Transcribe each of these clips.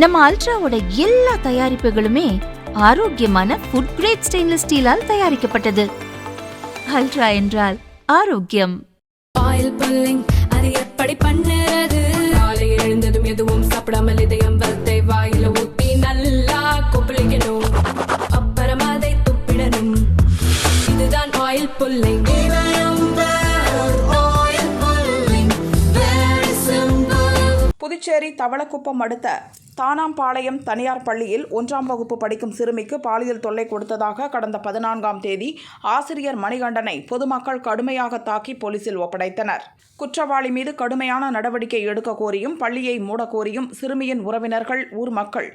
நம்ம அல்ட்ராவோட எல்லா தயாரிப்புகளுமே ஆரோக்கியமான ஃபுட் கிரேட் ஸ்டெயின்லெஸ் ஸ்டீலால் தயாரிக்கப்பட்டது. அல்ட்ரா என்றால் ஆரோக்கியம். ஆயில் புல்லிங் அது எப்படி பண்ணுறது? காலையில் எழுந்ததும் எதுவும் சாப்பிடாமல் இதயம் வளத்தை வாயில ஊத்தி நல்லா கொப்பளிக்கணும். அப்புறம் அதை துப்பிடணும். இதுதான் ஆயில் புல்லிங். புதுச்சேரி தவளக்குப்பம் அடுத்த தானாம்பாளையம் தனியார் பள்ளியில் 1ஆம் வகுப்பு படிக்கும் சிறுமிக்கு பாலியல் தொல்லை கொடுத்ததாக கடந்த 14ஆம் தேதி ஆசிரியர் மணிகண்டனை பொதுமக்கள் கடுமையாக தாக்கி போலீசில் ஒப்படைத்தனர். குற்றவாளி மீது கடுமையான நடவடிக்கை எடுக்க கோரியும் பள்ளியை மூடக்கோரியும் சிறுமியின் உறவினர்கள், ஊர் மக்கள்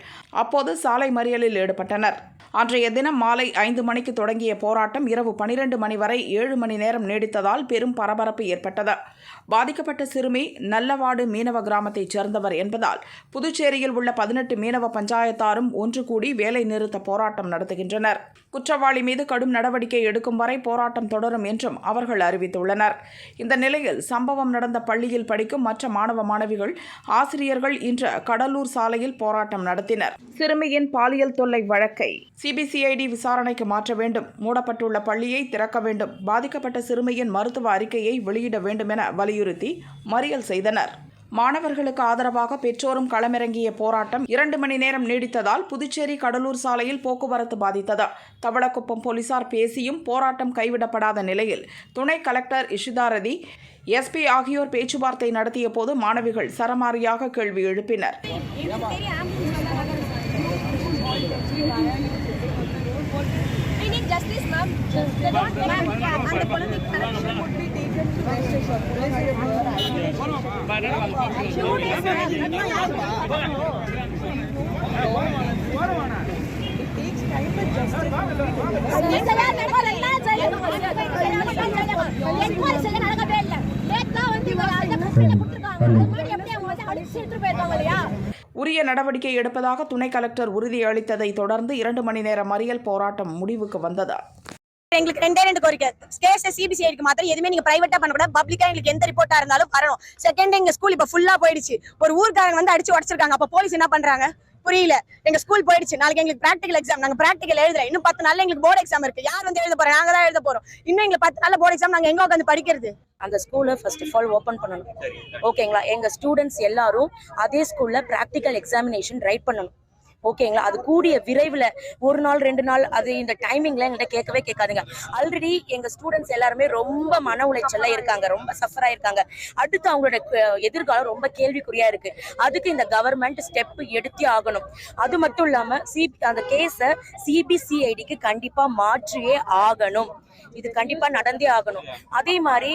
அப்போது சாலை மறியலில் ஈடுபட்டனர். அன்றைய தினம் மாலை 5 மணிக்கு தொடங்கிய போராட்டம் இரவு 12 மணி வரை 7 மணி நேரம் நீடித்ததால் பெரும் பரபரப்பு ஏற்பட்டது. பாதிக்கப்பட்ட சிறுமி நல்லவாடு மீனவ கிராமத்தைச் சேர்ந்தவர் என்பதால் புதுச்சேரியில் உள்ள 18 மீனவ பஞ்சாயத்தாரும் ஒன்று கூடி வேலை நிறுத்த போராட்டம் நடத்துகின்றனர். குற்றவாளி மீது கடும் நடவடிக்கை எடுக்கும் வரை போராட்டம் தொடரும் என்றும் அவர்கள் அறிவித்துள்ளனர். இந்த நிலையில் சம்பவம் நடந்த பள்ளியில் படிக்கும் மற்ற மாணவ மாணவிகள், ஆசிரியர்கள் இன்று கடலூர் சாலையில் போராட்டம் நடத்தினர். சிறுமியின் பாலியல் தொல்லை வழக்கை சிபிசிஐடி விசாரணைக்கு மாற்ற வேண்டும், மூடப்பட்டுள்ள பள்ளியை திறக்க வேண்டும், பாதிக்கப்பட்ட சிறுமியின் மருத்துவ அறிக்கையை வெளியிட வேண்டும் என வலியுறுத்தி மறியல் செய்தனர். மாணவர்களுக்கு ஆதரவாக பெற்றோரும் களமிறங்கிய போராட்டம் 2 மணி நேரம் நீடித்ததால் புதுச்சேரி கடலூர் சாலையில் போக்குவரத்து பாதித்தது. தவளக்குப்பம் போலீசார் பேசியும் போராட்டம் கைவிடப்படாத நிலையில் துணை கலெக்டர் இஷிதாரதி, எஸ்பி ஆகியோர் பேச்சுவார்த்தை நடத்திய போது மாணவிகள் சரமாரியாக கேள்வி எழுப்பினர். Justice, ma'am. They don't ma'am. And the police corruption would be taken to registration. It takes time for justice. உரிய நடவடிக்கை எடுப்பதாக துணை கலெக்டர் உறுதியளித்ததை தொடர்ந்து 2 மணி நேர மறியல் போராட்டம் முடிவுக்கு வந்தது. எங்களுக்கு 2 கோரிக்கை. கேஸ் சிபிசிஐடிக்கு மாத்திரம் எதுவுமே நீங்க பிரைவேட்டா பண்ணக்கூடாது. பப்ளிக்கா எங்களுக்கு எந்த ரிப்போர்ட்டா இருந்தாலும் வரணும். செகண்ட், எங்க ஸ்கூல் இப்ப ஃபுல்லா போயிடுச்சு. ஒரு ஊர்காரங்க வந்து அடிச்சு உடச்சிருக்காங்க. அப்ப போலீஸ் என்ன பண்றாங்க புரியல. எங்க ஸ்கூல் போயிடுச்சு. நாளைக்கு எங்களுக்கு பிராக்டிகல் எக்ஸாம். நாங்க பிராக்டிகல் எழுதுறோம். இன்னும் 10 நாள்ல எங்களுக்கு போர்டு எக்ஸாம் இருக்கு. யார் வந்து எழுத போறோம்? நாங்க தான் எழுத போறோம். இன்னும் எங்களுக்கு 10 நாள்ல போர்டு எக்ஸாம். நாங்க எங்க உட்காந்து படிக்கிறது? அந்த ஸ்கூலை ஃபர்ஸ்ட் ஆஃப் ஆல் ஓப்பன் பண்ணணும். ஓகேங்களா? எங்க ஸ்டூடெண்ட்ஸ் எல்லாரும் அதே ஸ்கூல்ல பிராக்டிகல் எக்ஸாமினேஷன் ரைட் பண்ணணும். ஓகேங்களா? அது கூடிய விரைவில் 1 நாள் 2 நாள் அது இந்த டைமிங்ல எங்கள்கிட்ட கேட்கவே கேட்காதுங்க. ஆல்ரெடி எங்க ஸ்டூடெண்ட்ஸ் எல்லாருமே ரொம்ப மன உளைச்சல்ல இருக்காங்க, ரொம்ப சஃபர் ஆயிருக்காங்க. அடுத்து அவங்களோட எதிர்காலம் ரொம்ப கேள்விக்குறியா இருக்கு. அதுக்கு இந்த கவர்மெண்ட் ஸ்டெப் எடுத்தே ஆகணும். அது மட்டும் இல்லாம அந்த கேஸை சிபிசிஐடிக்கு கண்டிப்பா மாற்றியே ஆகணும். இது கண்டிப்பா நடந்தே ஆகணும். அதே மாதிரி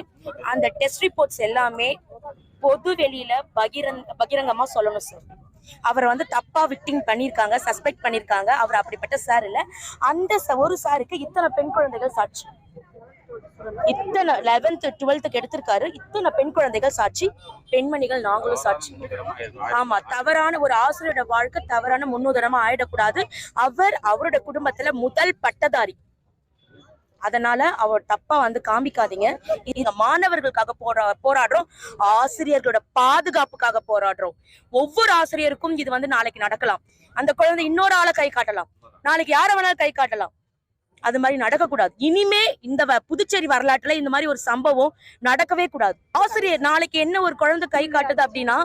அந்த டெஸ்ட் ரிப்போர்ட்ஸ் எல்லாமே பொது வெளியில பகிரங்கமா சொல்லணும் சார். அவரை வந்து தப்பா விக்டிங் பண்ணிருக்காங்க, சஸ்பெக்ட் பண்ணிருக்காங்க. அவர் அப்படிப்பட்ட சார் இல்ல. அந்த ஒரு சாருக்கு இத்தனை பெண் குழந்தைகள் சாட்சி, இத்தனை 11th 12th எடுத்திருக்காரு. இத்தனை பெண் குழந்தைகள் சாட்சி, பெண்மணிகள் நாங்களும் சாட்சி. ஆமா, தவறான ஒரு ஆசிரியரோட வாழ்க்கை தவறான முன்னுதாரணமா ஆயிடக்கூடாது. அவரோட குடும்பத்துல முதல் பட்டதாரி. அதனால அவர் தப்பா வந்து காமிக்காதீங்க. இந்த மாணவர்களுக்காக போராடுறோம், ஆசிரியர்களோட பாதுகாப்புக்காக போராடுறோம். ஒவ்வொரு ஆசிரியருக்கும் இது வந்து நாளைக்கு நடக்கலாம். அந்த குழந்தை இன்னொரு ஆளை கை காட்டலாம், நாளைக்கு யார வேணாலும் கை காட்டலாம். அது மாதிரி நடக்கக்கூடாது. இனிமே இந்த புதுச்சேரி வரலாற்றுல இந்த மாதிரி ஒரு சம்பவம் நடக்கவே கூடாது. ஆசிரியர் நாளைக்கு என்ன ஒரு குழந்தை கை காட்டுது அப்படின்னா,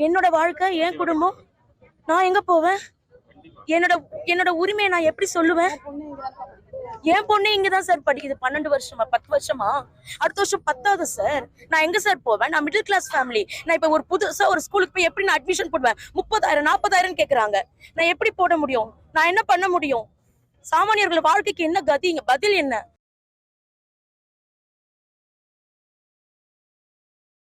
என்னோட வாழ்க்கை, என் குடும்பம், நான் எங்க போவேன்? என்னோட உரிமையை நான் எப்படி சொல்லுவேன்? என் பொண்ணு இங்கதான் சார் படிக்குது. 12 வருஷமா 10 வருஷமா, அடுத்த வருஷம் 10வது சார். நான் எங்க சார் போவேன்? நான் மிடில் கிளாஸ் ஃபேமிலி. நான் இப்ப ஒரு புதுசா ஒரு ஸ்கூலுக்கு போய் எப்படி நான் அட்மிஷன் போடுவேன்? 30,000 40,000 கேக்குறாங்க. நான் எப்படி போட முடியும்? நான் என்ன பண்ண முடியும்? சாமானியர்கள் வாழ்க்கைக்கு என்ன கதிங்க? பதில் என்ன?